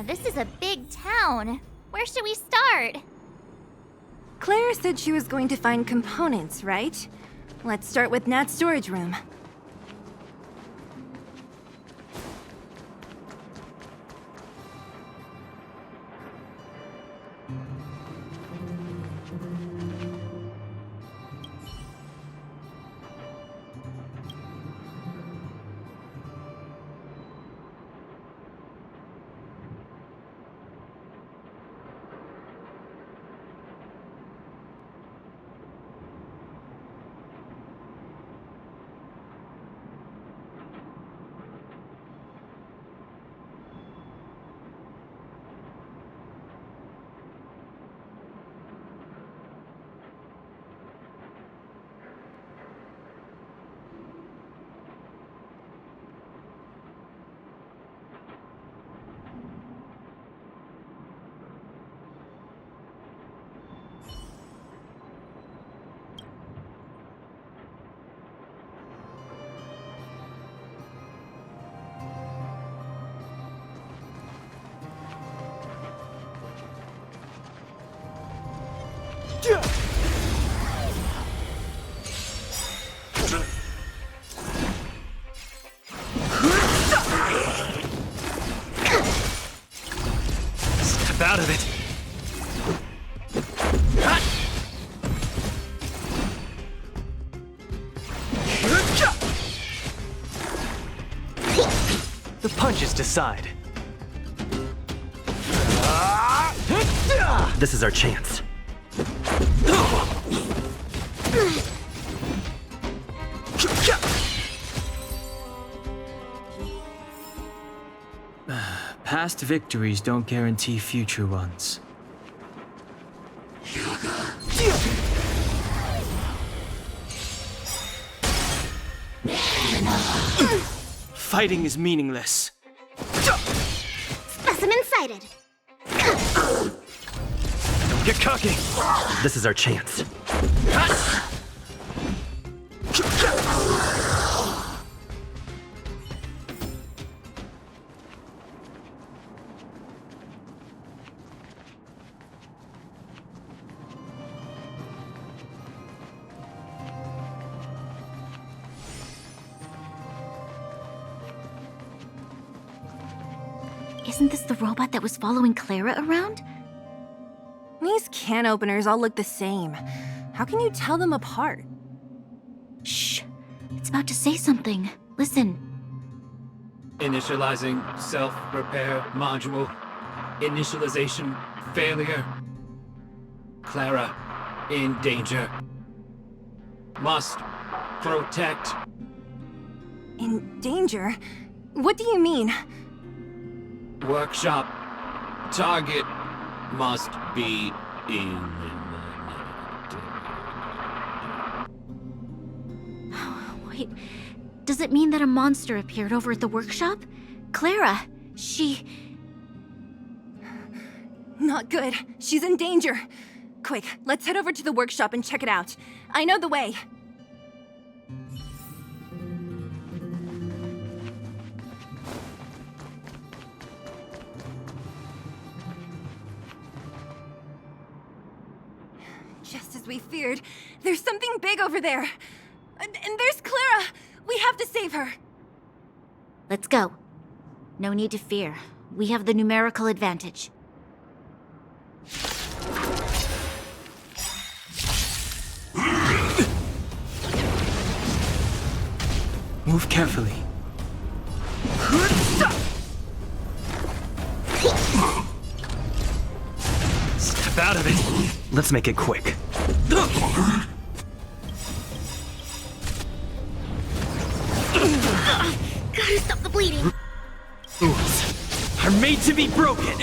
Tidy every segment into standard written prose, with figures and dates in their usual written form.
This is a big town. Where should we start? Claire said she was going to find components, right? Let's start with Nat's storage room. Step out of it. The punches decide. This is our chance. Past victories don't guarantee future ones. Fighting is meaningless. Specimen sighted. Don't get cocky. This is our chance. Isn't this the robot that was following Clara around? These can openers all look the same. How can you tell them apart? Shh. It's about to say something. Listen. Initializing self-repair module. Initialization failure. Clara in danger. Must protect. In danger? What do you mean? Workshop. Target must be eliminated. Wait, does it mean that a monster appeared over at the workshop? Clara, she... Not good. She's in danger. Quick, let's head over to the workshop and check it out. I know the way. Just as we feared, there's something big over there. And there's Clara! We have to save her! Let's go. No need to fear. We have the numerical advantage. Move carefully. Step out of it. Let's make it quick. Gotta stop the bleeding. Rules are made to be broken.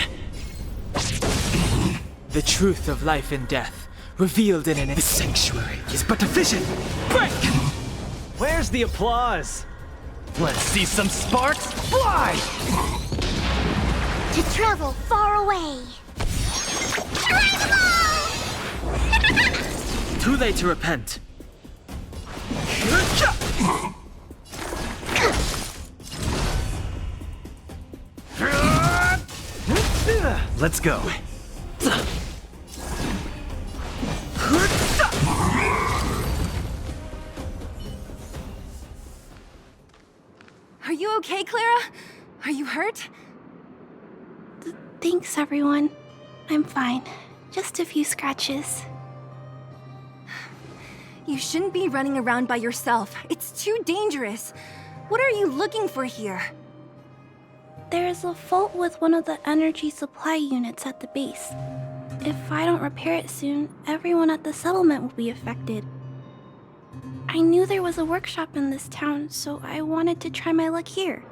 The truth of life and death, revealed in the sanctuary, is but a vision. Break! Where's the applause? Let's see some sparks fly! To travel far away. Too late to repent. Let's go. Are you okay, Clara? Are you hurt? Thanks, everyone. I'm fine. Just a few scratches. You shouldn't be running around by yourself. It's too dangerous. What are you looking for here? There's a fault with one of the energy supply units at the base. If I don't repair it soon, everyone at the settlement will be affected. I knew there was a workshop in this town, so I wanted to try my luck here.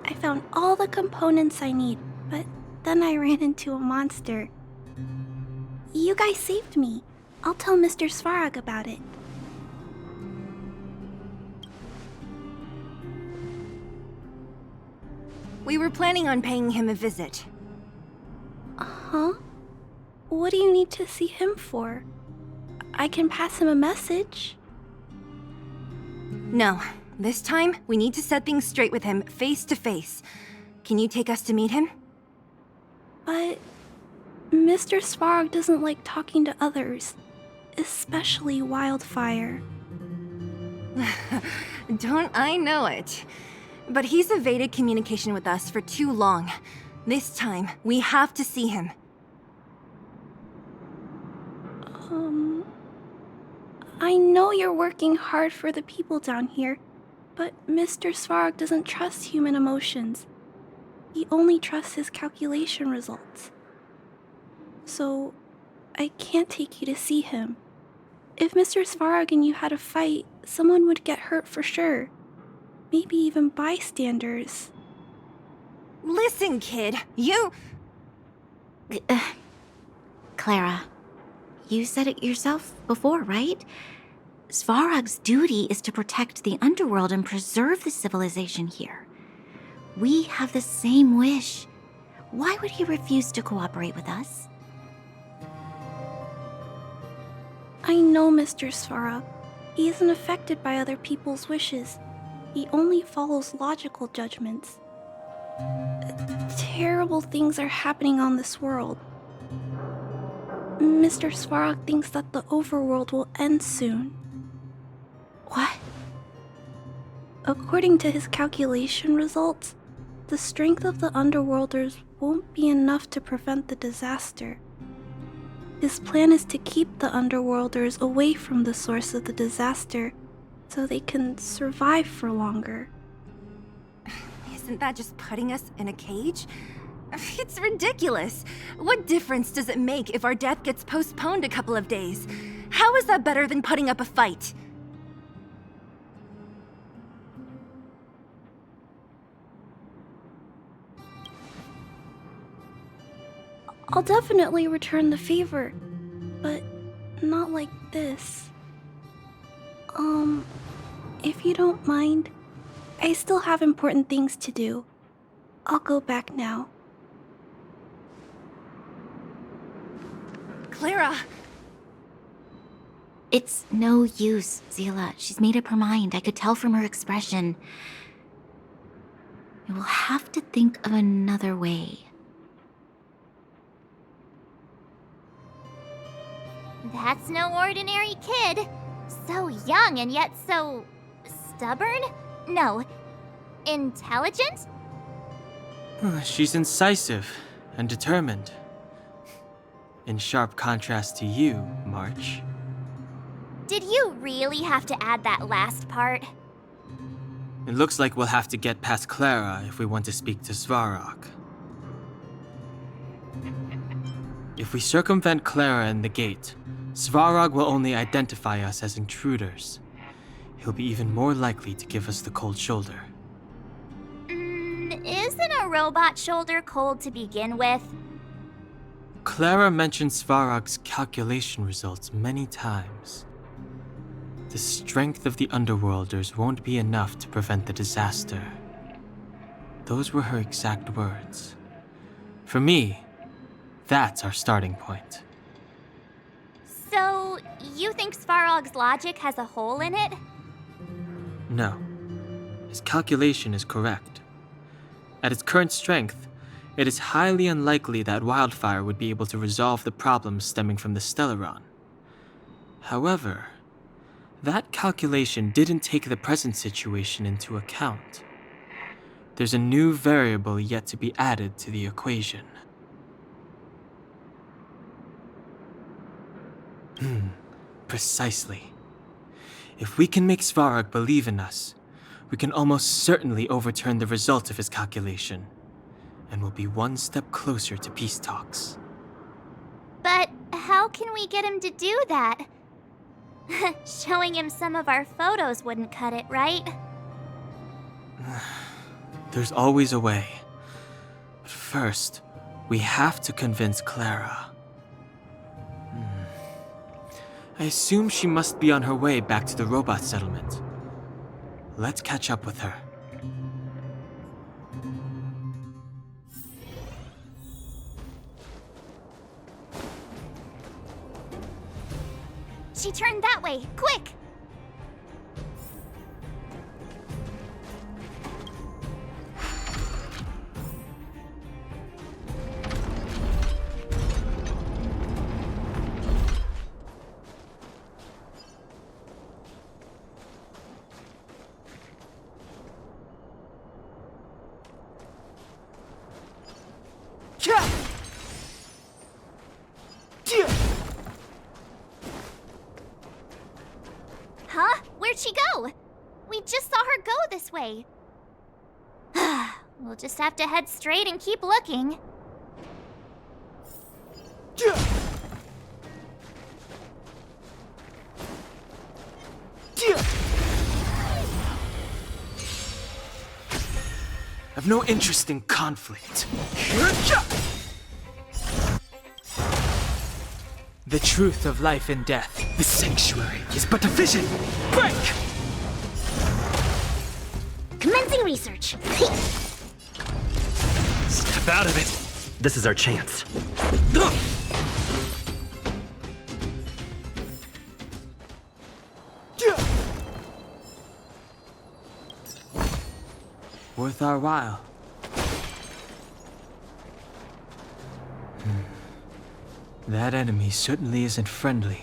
I found all the components I need, but then I ran into a monster. You guys saved me. I'll tell Mr. Svarog about it. We were planning on paying him a visit. Huh? What do you need to see him for? I can pass him a message. No, this time we need to set things straight with him face to face. Can you take us to meet him? But Mr. Svarog doesn't like talking to others, especially Wildfire. Don't I know it? But he's evaded communication with us for too long. This time, we have to see him. I know you're working hard for the people down here, but Mr. Svarog doesn't trust human emotions. He only trusts his calculation results. So, I can't take you to see him. If Mr. Svarog and you had a fight, someone would get hurt for sure. Maybe even bystanders. Listen, kid, you... Clara, you said it yourself before, right? Svarog's duty is to protect the underworld and preserve the civilization here. We have the same wish. Why would he refuse to cooperate with us? I know Mr. Svarog. He isn't affected by other people's wishes. He only follows logical judgments. Terrible things are happening on this world. Mr. Svarog thinks that the overworld will end soon. What? According to his calculation results, the strength of the Underworlders won't be enough to prevent the disaster. His plan is to keep the Underworlders away from the source of the disaster so they can survive for longer. Isn't that just putting us in a cage? It's ridiculous. What difference does it make if our death gets postponed a couple of days? How is that better than putting up a fight? I'll definitely return the favor, but not like this. If you don't mind, I still have important things to do. I'll go back now. Clara! It's no use, Zila. She's made up her mind. I could tell from her expression. We will have to think of another way. That's no ordinary kid. So young and yet so... stubborn? No. Intelligent? She's incisive and determined. In sharp contrast to you, March. Did you really have to add that last part? It looks like we'll have to get past Clara if we want to speak to Svarog. If we circumvent Clara and the gate, Svarog will only identify us as intruders. He'll be even more likely to give us the cold shoulder. Isn't a robot shoulder cold to begin with? Clara mentioned Svarog's calculation results many times. The strength of the Underworlders won't be enough to prevent the disaster. Those were her exact words. For me, that's our starting point. So, you think Svarog's logic has a hole in it? No. His calculation is correct. At its current strength, it is highly unlikely that wildfire would be able to resolve the problems stemming from the Stellaron. However, that calculation didn't take the present situation into account. There's a new variable yet to be added to the equation. Precisely. If we can make Svarog believe in us, we can almost certainly overturn the result of his calculation, and we'll be one step closer to peace talks. But how can we get him to do that? Showing him some of our photos wouldn't cut it, right? There's always a way. But first, we have to convince Clara. I assume she must be on her way back to the robot settlement. Let's catch up with her. She turned that way, quick! Huh? Where'd she go? We just saw her go this way. We'll just have to head straight and keep looking. I've no interest in conflict. The truth of life and death. The sanctuary is but a vision. Break! Commencing research. Step out of it. This is our chance. Worth our while. That enemy certainly isn't friendly.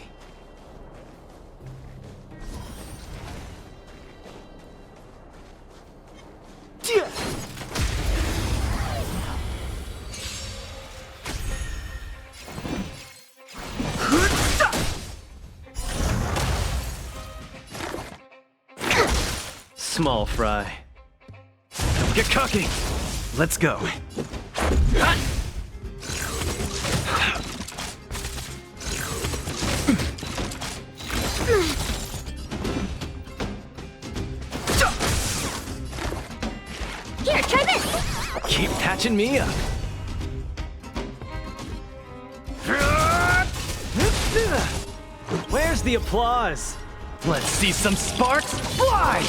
Small fry. Don't get cocky. Let's go. Here, try this! Keep patching me up. Where's the applause? Let's see some sparks fly!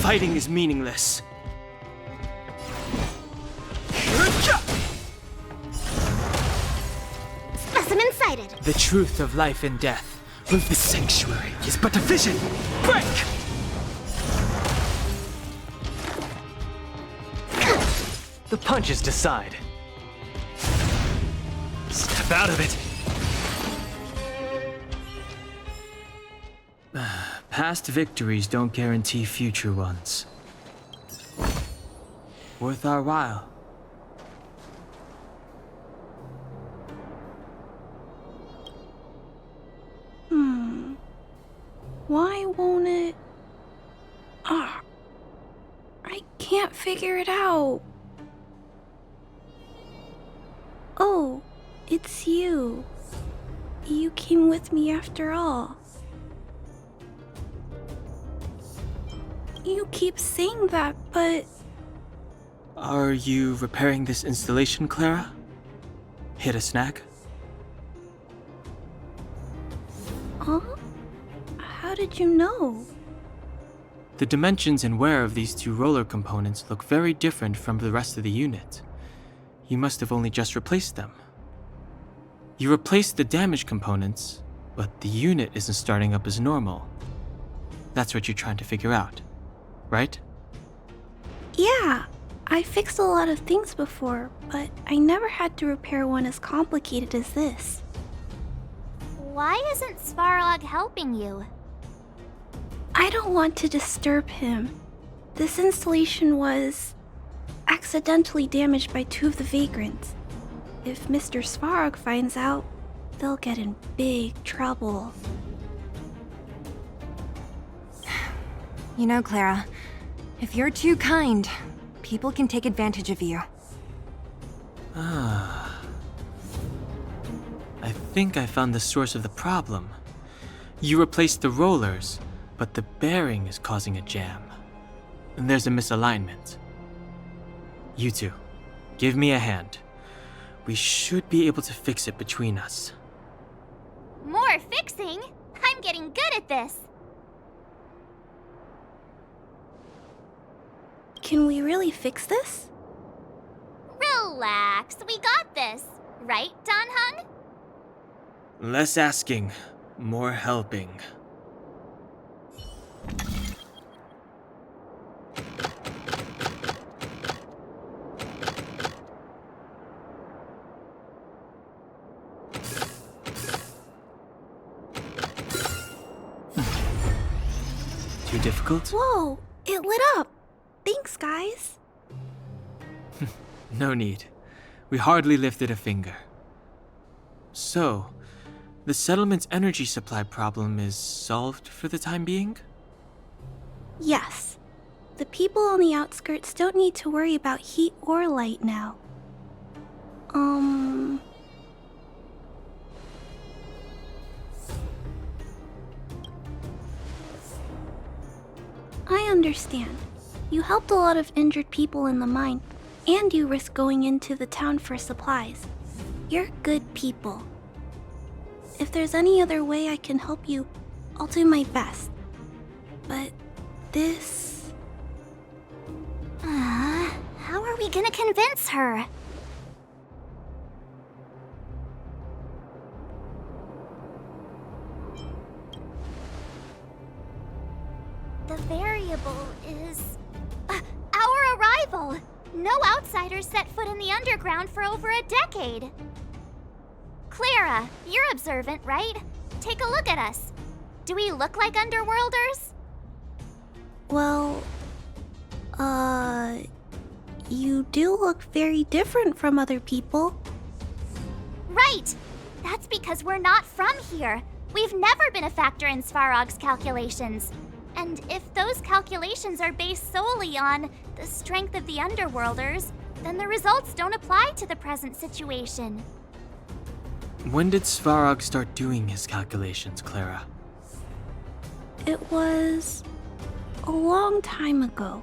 Fighting is meaningless. Specimen sighted. The truth of life and death. With the sanctuary is but a vision. Break! The punches decide. Step out of it. Past victories don't guarantee future ones. Worth our while. Why won't it? I can't figure it out. Oh, it's you. You came with me after all. You keep saying that, but... Are you repairing this installation, Clara? Hit a snag? Huh? How did you know? The dimensions and wear of these two roller components look very different from the rest of the unit. You must have only just replaced them. You replaced the damaged components, but the unit isn't starting up as normal. That's what you're trying to figure out, right? Yeah, I fixed a lot of things before, but I never had to repair one as complicated as this. Why isn't Svarog helping you? I don't want to disturb him. This installation was accidentally damaged by two of the vagrants. If Mr. Svarog finds out, they'll get in big trouble. You know, Clara, if you're too kind, people can take advantage of you. I think I found the source of the problem. You replaced the rollers, but the bearing is causing a jam. And there's a misalignment. You two, give me a hand. We should be able to fix it between us. More fixing? I'm getting good at this. Can we really fix this? Relax, we got this. Right, Don Hung? Less asking, more helping. Too difficult? Whoa, it lit up. Thanks, guys. No need. We hardly lifted a finger. So, the settlement's energy supply problem is solved for the time being? Yes. The people on the outskirts don't need to worry about heat or light now. I understand. You helped a lot of injured people in the mine, and you risked going into the town for supplies. You're good people. If there's any other way I can help you, I'll do my best. But this... How are we gonna convince her? The variable is... our arrival! No outsiders set foot in the underground for over a decade. Clara, you're observant, right? Take a look at us. Do we look like underworlders? Well... You do look very different from other people. Right! That's because we're not from here. We've never been a factor in Svarog's calculations. And if those calculations are based solely on the strength of the Underworlders, then the results don't apply to the present situation. When did Svarog start doing his calculations, Clara? It was... a long time ago.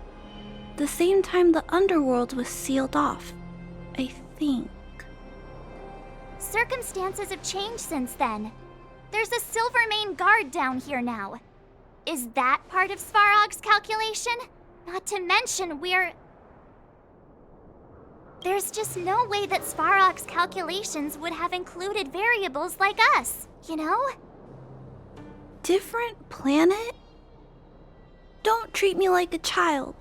The same time the Underworld was sealed off, I think. Circumstances have changed since then. There's a Silvermane guard down here now. Is that part of Svarog's calculation? Not to mention there's just no way that Svarog's calculations would have included variables like us, you know? Different planet? Don't treat me like a child.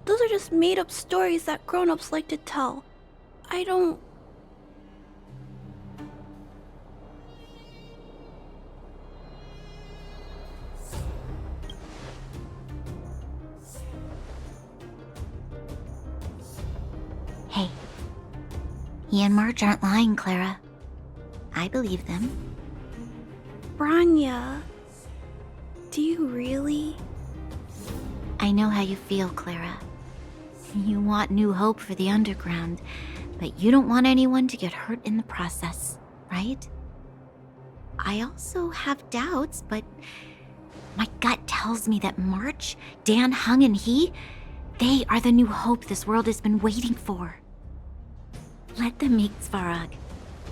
Those are just made-up stories that grown-ups like to tell. I don't... Hey, he and Marge aren't lying, Clara. I believe them. Branya... Do you really? I know how you feel, Clara. You want new hope for the underground, but you don't want anyone to get hurt in the process, right? I also have doubts, but my gut tells me that March, Dan Hung, and they are the new hope this world has been waiting for. Let them make Svarog.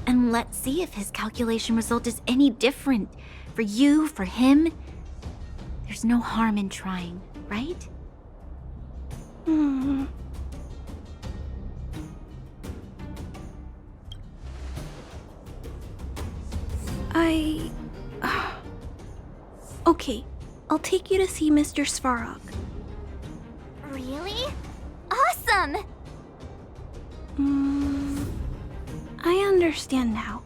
And let's see if his calculation result is any different. For you, for him. There's no harm in trying, right? Okay, I'll take you to see Mr. Svarog. Really? Awesome! I understand now.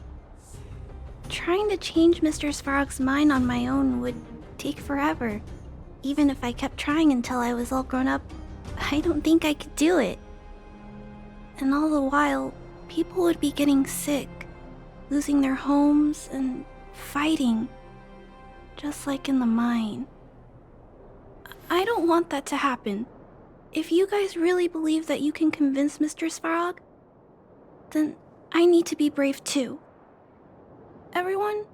Trying to change Mr. Svarog's mind on my own would take forever. Even if I kept trying until I was all grown up, I don't think I could do it. And all the while, people would be getting sick, losing their homes, and fighting. Just like in the mine. I don't want that to happen. If you guys really believe that you can convince Mr. Svarog, then I need to be brave too. Everyone,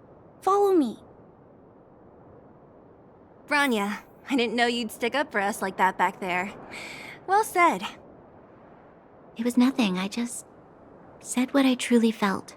follow me. Rania, I didn't know you'd stick up for us like that back there. Well said. It was nothing. I just said what I truly felt.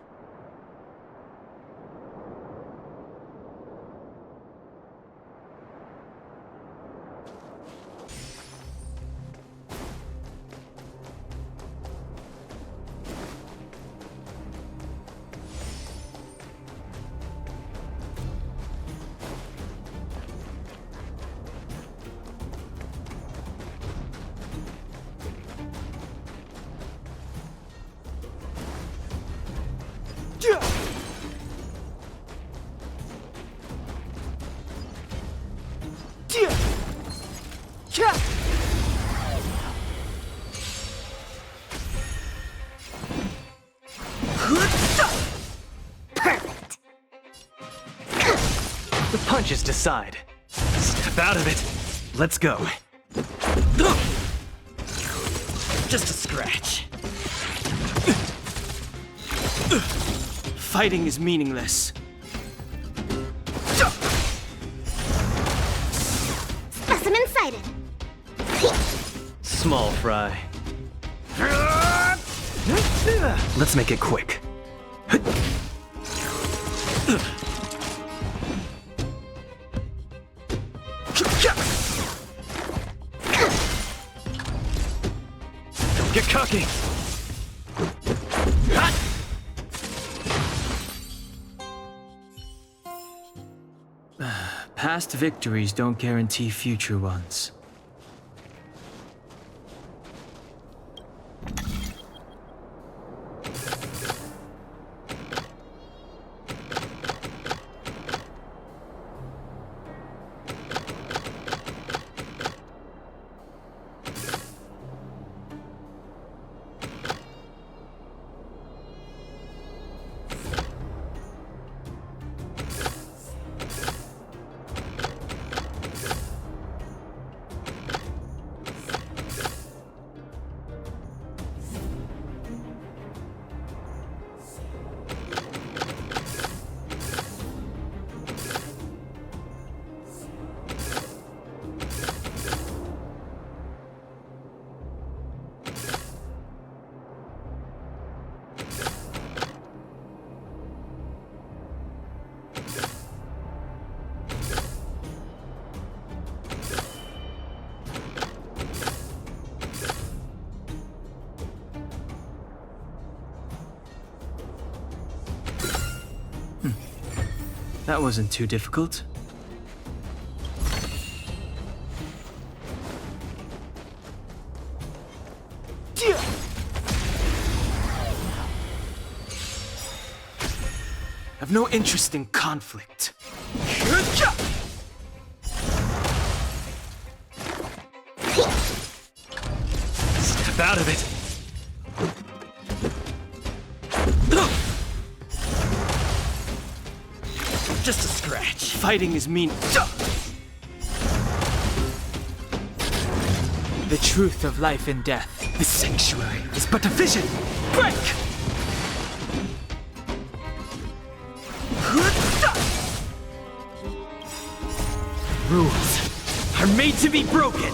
Perfect. The punches decide. Step out of it. Let's go. Just a scratch. Fighting is meaningless. Specimen sighted. Small fry. Let's make it quick. Don't get cocky. Past victories don't guarantee future ones. That wasn't too difficult. I've no interest in conflict. Step out of it. Just a scratch. Fighting is mean. The truth of life and death. The sanctuary is but a vision. Break! Rules are made to be broken.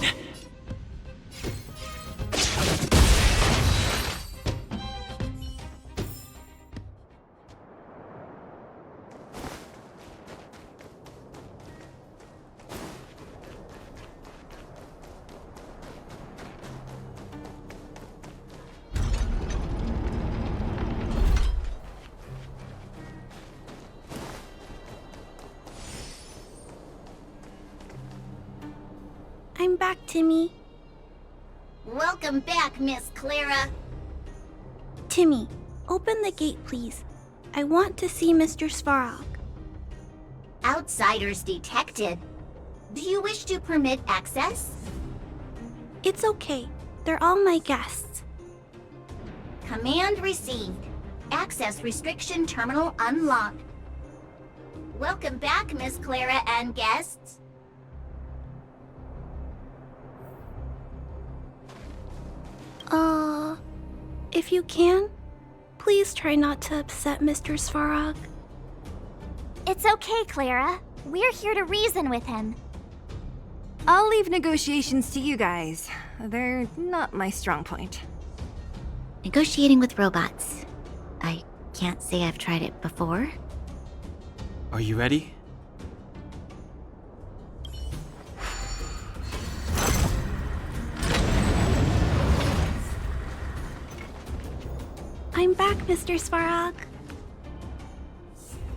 back, Timmy. Welcome back, Miss Clara. Timmy, open the gate, please. I want to see Mr. Svarog. Outsiders detected. Do you wish to permit access? It's okay. They're all my guests. Command received. Access restriction terminal unlocked. Welcome back, Miss Clara and guests. If you can, please try not to upset Mr. Svarog. It's okay, Clara. We're here to reason with him. I'll leave negotiations to you guys. They're not my strong point. Negotiating with robots. I can't say I've tried it before. Are you ready? I'm back, Mr. Svarog.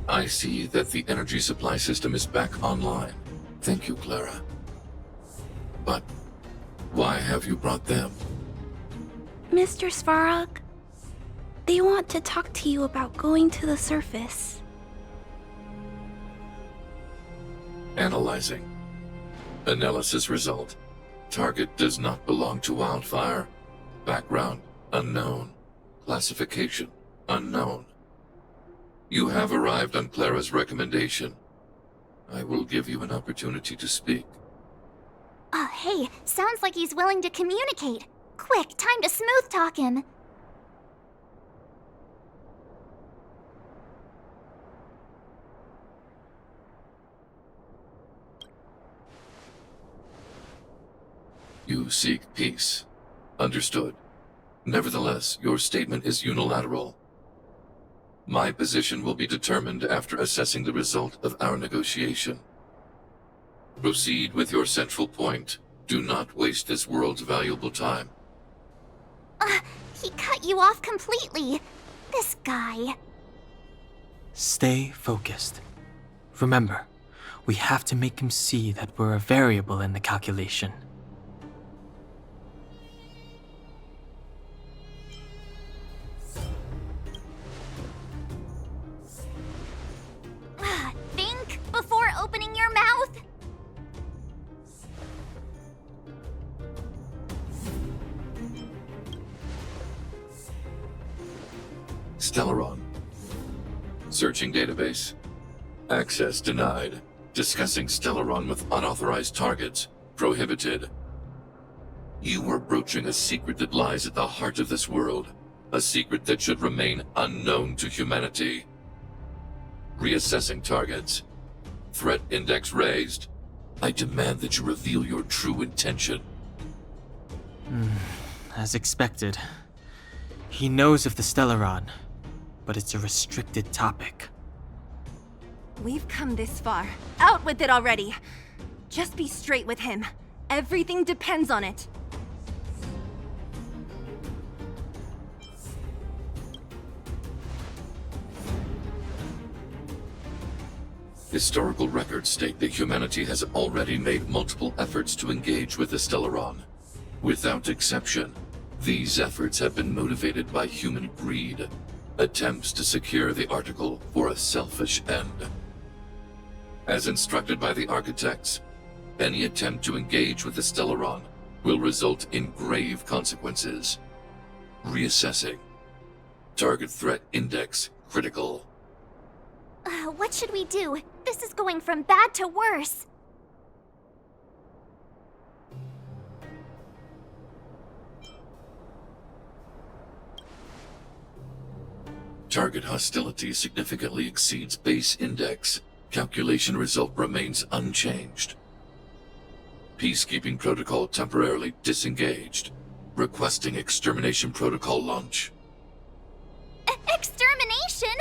I see that the energy supply system is back online. Thank you, Clara. But why have you brought them? Mr. Svarog, they want to talk to you about going to the surface. Analyzing. Analysis result. Target does not belong to Wildfire. Background unknown. Classification unknown. You have arrived on Clara's recommendation. I will give you an opportunity to speak. Oh, hey, sounds like he's willing to communicate. Quick, time to smooth talk him. You seek peace. Understood. Nevertheless, your statement is unilateral. My position will be determined after assessing the result of our negotiation. Proceed with your central point. Do not waste this world's valuable time. He cut you off completely. This guy. Stay focused. Remember, we have to make him see that we're a variable in the calculation. Think before opening your mouth. Stellaron. Searching database. Access denied. Discussing Stellaron with unauthorized targets. Prohibited. You are broaching a secret that lies at the heart of this world. A secret that should remain unknown to humanity. Reassessing targets. Threat index raised. I demand that you reveal your true intention. As expected. He knows of the Stellaron, but it's a restricted topic. We've come this far. Out with it already! Just be straight with him. Everything depends on it. Historical records state that humanity has already made multiple efforts to engage with the Stellaron. Without exception, these efforts have been motivated by human greed, attempts to secure the article for a selfish end. As instructed by the architects, any attempt to engage with the Stellaron will result in grave consequences. Reassessing. Target threat index critical. What should we do? This is going from bad to worse. Target hostility significantly exceeds base index. Calculation result remains unchanged. Peacekeeping protocol temporarily disengaged. Requesting extermination protocol launch. Extermination?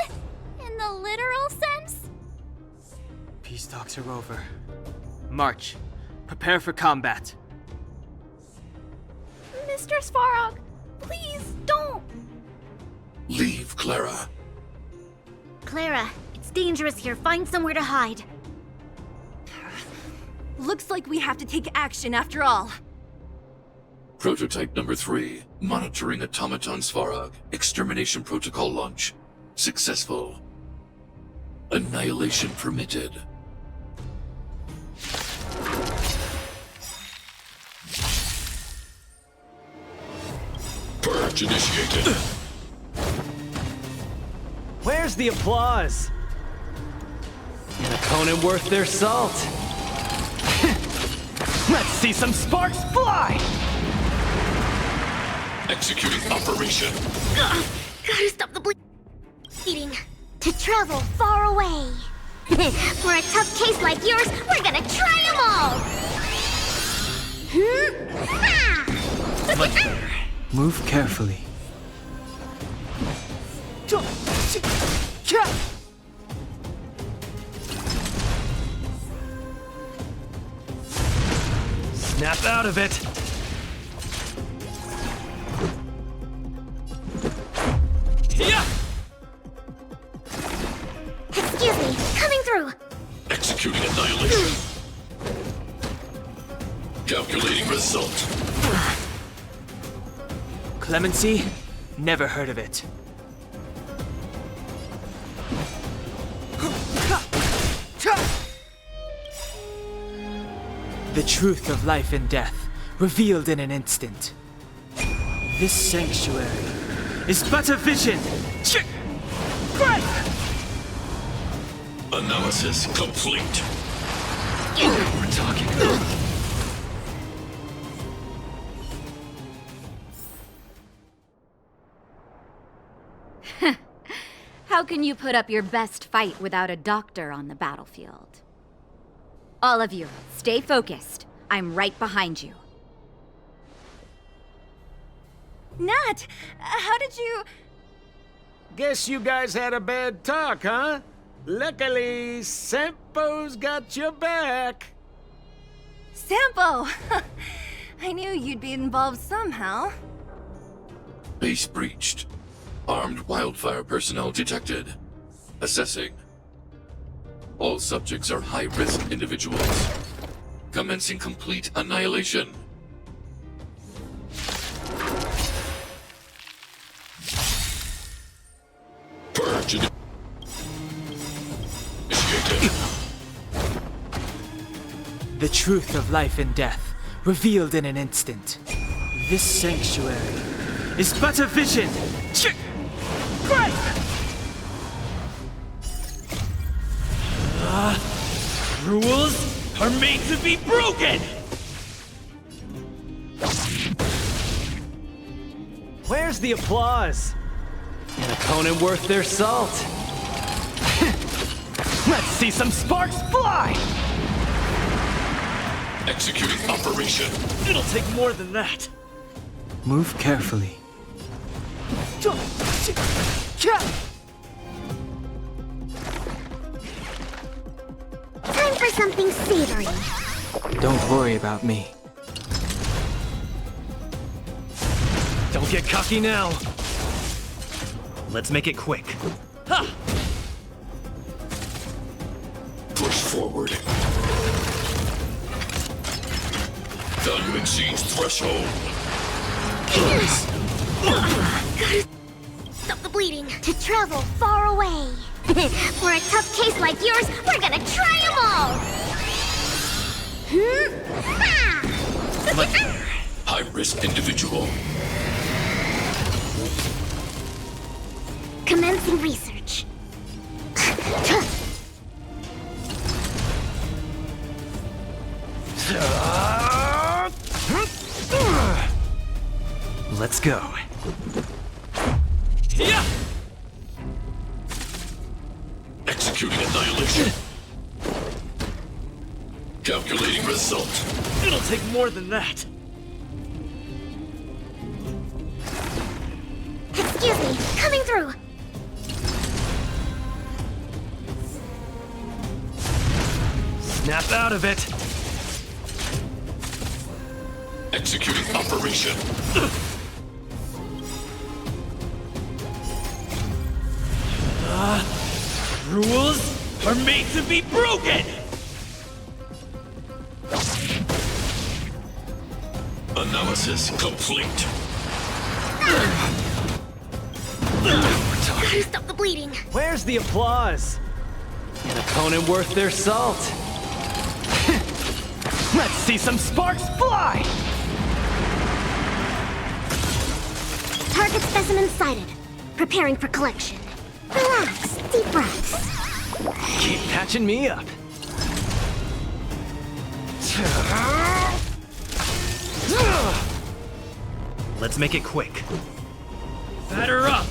In the literal sense? Peace talks are over. March. Prepare for combat. Mr. Svarog, please don't! Leave, Clara. Clara, it's dangerous here. Find somewhere to hide. Looks like we have to take action after all. Prototype number 3, monitoring automaton Svarog. Extermination protocol launch. Successful. Annihilation permitted. Purge initiated. Where's the applause? An opponent worth their salt. Let's see some sparks fly! Executing operation. Gotta stop the bleeding. To travel far away. For a tough case like yours, we're gonna try them all! Much better. Move carefully. Snap out of it! Yeah! Excuse me, coming through. Executing annihilation. Calculating result. Clemency? Never heard of it. The truth of life and death, revealed in an instant. This sanctuary is but a vision! Analysis complete. We're talking. How can you put up your best fight without a doctor on the battlefield? All of you, stay focused. I'm right behind you. Nat, how did you... Guess you guys had a bad talk, huh? Luckily, Sampo's got your back. Sampo! I knew you'd be involved somehow. Base breached. Armed wildfire personnel detected. Assessing. All subjects are high-risk individuals. Commencing complete annihilation. Purge initiated. The truth of life and death, revealed in an instant. This sanctuary is but a vision! Rules are made to be broken! Where's the applause? An opponent worth their salt. Let's see some sparks fly! Executing operation. It'll take more than that. Move carefully. Time for something savory. Don't worry about me. Don't get cocky now. Let's make it quick. Ha! Push forward. Value exceeds threshold. Stop the bleeding. To travel far away. For a tough case like yours, we're gonna try them all! Much better. High-risk individual. Commencing research. Let's go. Yeah! Executing annihilation. Calculating result. It'll take more than that. Excuse me, coming through. Snap out of it. Executing operation. Rules are made to be broken! Analysis complete. Gotta stop the bleeding. Where's the applause? An opponent worth their salt. Let's see some sparks fly! Target specimen sighted. Preparing for collection. Relax. Deep breaths. Keep patching me up. Let's make it quick. Batter up!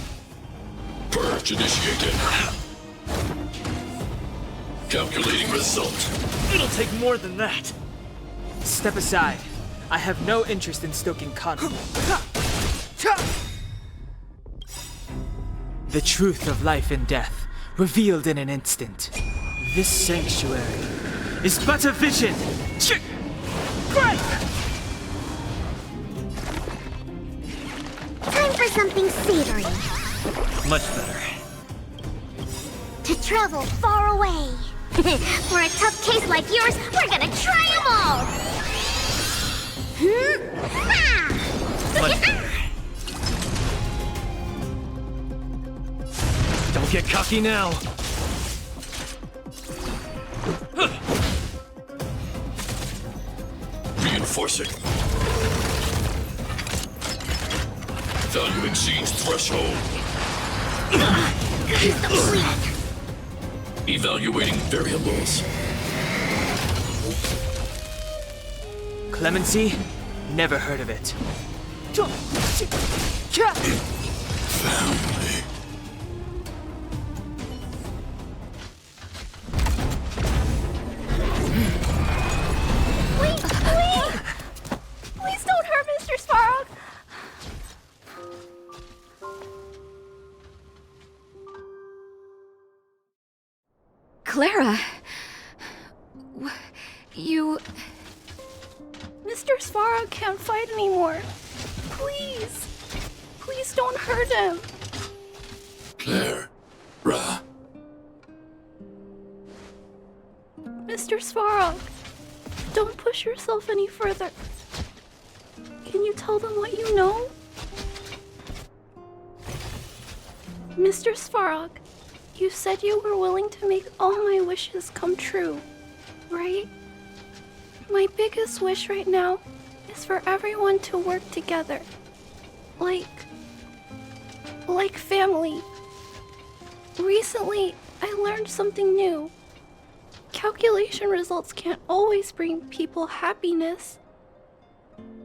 Purge initiated. Calculating result. It'll take more than that. Step aside. I have no interest in stoking conflict. The truth of life and death, revealed in an instant. This sanctuary is but a vision. Time for something savory. Much better. To travel far away. For a tough case like yours, we're gonna try them all. Much better. Don't get cocky now. Reinforcing. Value exceeds threshold. Gotta stop bleeding. Evaluating variables. Clemency? Never heard of it. Family. Wait, please! Please don't hurt Mr. Svarog! Clara. You. Mr. Svarog can't fight anymore. Please. Please don't hurt him. Clara. Mr. Svarog, don't push yourself any further. Can you tell them what you know? Mr. Svarog, you said you were willing to make all my wishes come true, right? My biggest wish right now is for everyone to work together. Like family. Recently, I learned something new. Calculation results can't always bring people happiness.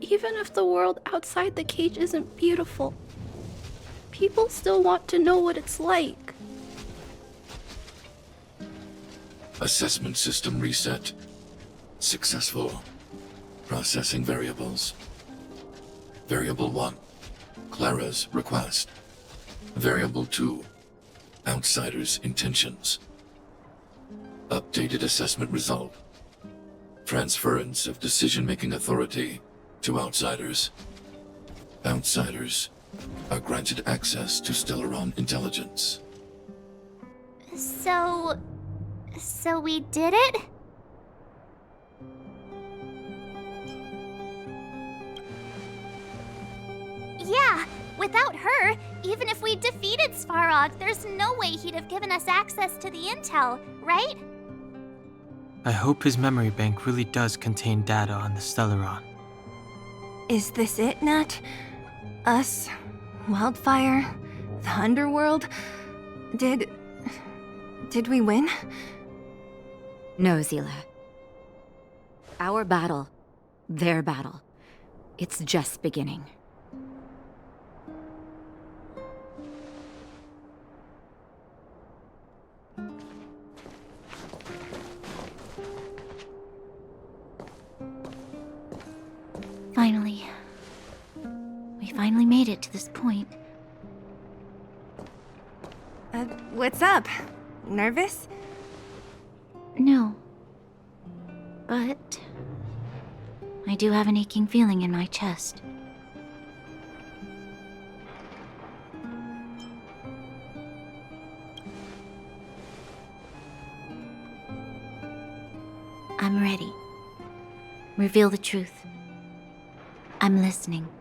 Even if the world outside the cage isn't beautiful, people still want to know what it's like. Assessment system reset. Successful. Processing variables. Variable 1. Clara's request. Variable 2. Outsider's intentions. Updated assessment result. Transference of decision-making authority to outsiders. Outsiders are granted access to Stellaron intelligence. So we did it? Yeah, without her, even if we defeated Svarog, there's no way he'd have given us access to the intel, right? I hope his memory bank really does contain data on the Stellaron. Is this it, Nat? Us? Wildfire? The underworld? Did we win? No, Zila. Our battle, their battle, it's just beginning. Finally. We finally made it to this point. What's up? Nervous? No. But I do have an aching feeling in my chest. I'm ready. Reveal the truth. I'm listening.